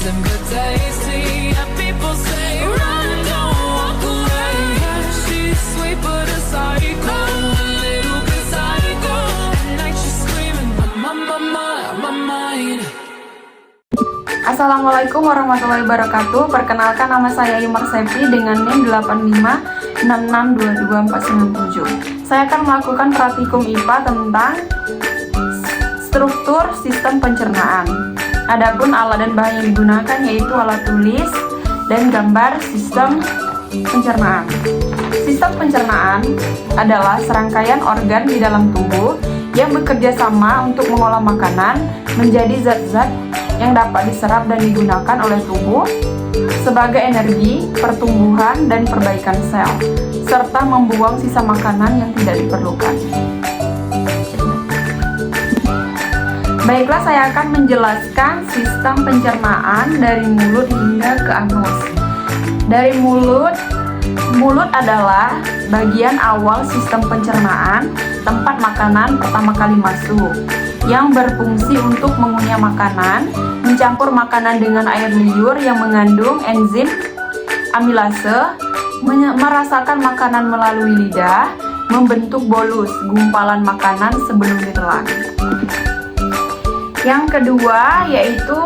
isn't but tasty. Yeah, people say run, don't walk away. Yeah, she's sweet but a psycho, a little bit psycho. At night she's screaming, my mind. Assalamualaikum warahmatullahi wabarakatuh. Perkenalkan, nama saya Imar Septi dengan NIM 85662247. Saya akan melakukan praktikum IPA tentang struktur sistem pencernaan. Adapun alat dan bahan yang digunakan yaitu alat tulis dan gambar sistem pencernaan. Sistem pencernaan adalah serangkaian organ di dalam tubuh yang bekerja sama untuk mengolah makanan menjadi zat-zat yang dapat diserap dan digunakan oleh tubuh sebagai energi, pertumbuhan, dan perbaikan sel, serta membuang sisa makanan yang tidak diperlukan. Baiklah, saya akan menjelaskan sistem pencernaan dari mulut hingga ke anus. Dari mulut adalah bagian awal sistem pencernaan, tempat makanan pertama kali masuk, yang berfungsi untuk mengunyah makanan, mencampur makanan dengan air liur yang mengandung enzim amilase, merasakan makanan melalui lidah, membentuk bolus, gumpalan makanan sebelum ditelan. Yang kedua yaitu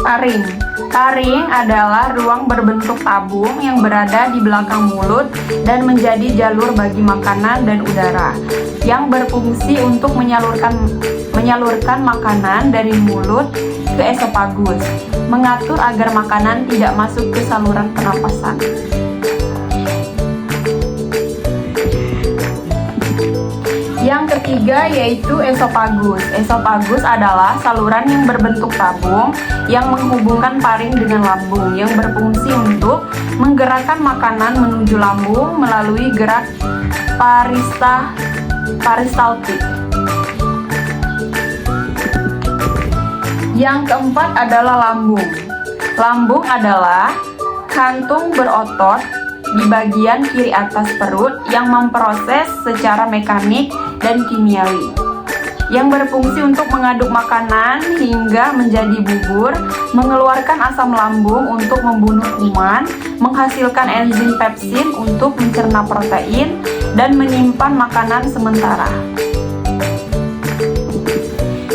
taring. Taring adalah ruang berbentuk tabung yang berada di belakang mulut dan menjadi jalur bagi makanan dan udara, yang berfungsi untuk menyalurkan makanan dari mulut ke esofagus, mengatur agar makanan tidak masuk ke saluran pernapasan. Yang ketiga yaitu esofagus. Esofagus adalah saluran yang berbentuk tabung yang menghubungkan paring dengan lambung, yang berfungsi untuk menggerakkan makanan menuju lambung melalui gerak peristaltik. Yang keempat adalah lambung. Lambung adalah kantung berotot di bagian kiri atas perut yang memproses secara mekanik dan kimiawi, yang berfungsi untuk mengaduk makanan hingga menjadi bubur, mengeluarkan asam lambung untuk membunuh kuman, menghasilkan enzim pepsin untuk mencerna protein, dan menyimpan makanan sementara.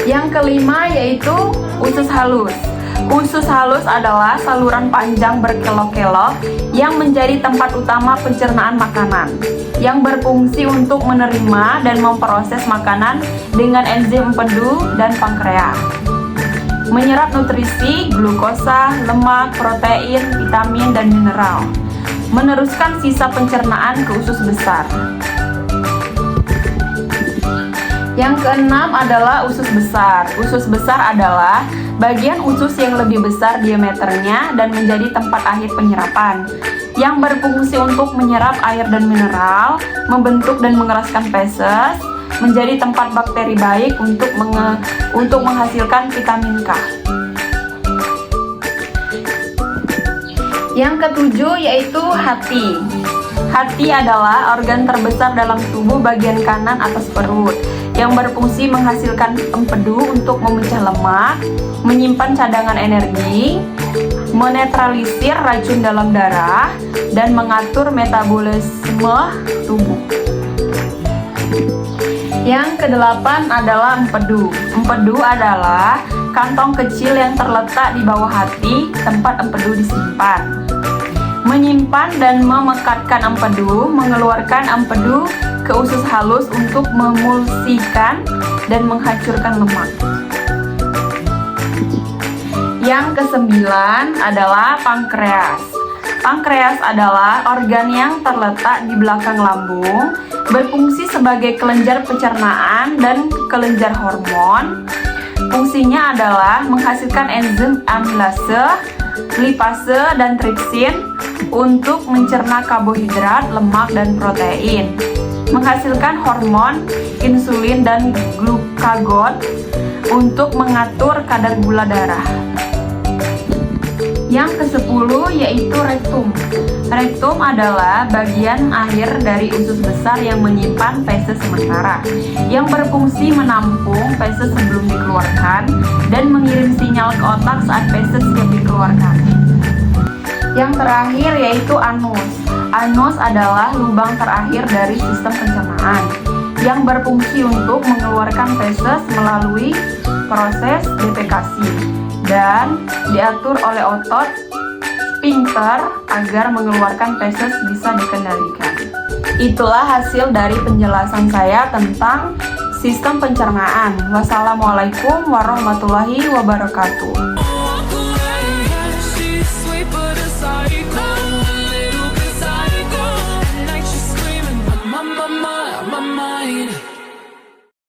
Yang kelima yaitu usus halus. Usus halus adalah saluran panjang berkelok-kelok yang menjadi tempat utama pencernaan makanan, yang berfungsi untuk menerima dan memproses makanan dengan enzim empedu dan pankreas, menyerap nutrisi, glukosa, lemak, protein, vitamin, dan mineral, meneruskan sisa pencernaan ke usus besar. Yang keenam adalah usus besar. Usus besar adalah bagian usus yang lebih besar diameternya dan menjadi tempat akhir penyerapan, yang berfungsi untuk menyerap air dan mineral, membentuk dan mengeraskan feses, menjadi tempat bakteri baik untuk menghasilkan vitamin K. Yang ketujuh yaitu hati. Hati adalah organ terbesar dalam tubuh bagian kanan atas perut, yang berfungsi menghasilkan empedu untuk memecah lemak, menyimpan cadangan energi, menetralisir racun dalam darah, dan mengatur metabolisme tubuh. Yang kedelapan adalah empedu. Empedu adalah kantong kecil yang terletak di bawah hati, tempat empedu disimpan. Menyimpan dan memekatkan empedu, mengeluarkan empedu ke usus halus untuk memulsikan dan menghancurkan lemak. Yang kesembilan adalah pankreas. Pankreas adalah organ yang terletak di belakang lambung, berfungsi sebagai kelenjar pencernaan dan kelenjar hormon. Fungsinya adalah menghasilkan enzim amilase, lipase, dan tripsin untuk mencerna karbohidrat, lemak, dan protein, menghasilkan hormon insulin dan glukagon untuk mengatur kadar gula darah. Yang ke-10 yaitu rektum. Rektum adalah bagian akhir dari usus besar yang menyimpan feses sementara, yang berfungsi menampung feses sebelum dikeluarkan dan mengirim sinyal ke otak saat feses siap dikeluarkan. Yang terakhir yaitu anus. Anus adalah lubang terakhir dari sistem pencernaan yang berfungsi untuk mengeluarkan feses melalui proses defekasi dan diatur oleh otot sphincter agar mengeluarkan feses bisa dikendalikan. Itulah hasil dari penjelasan saya tentang sistem pencernaan. Wassalamualaikum warahmatullahi wabarakatuh.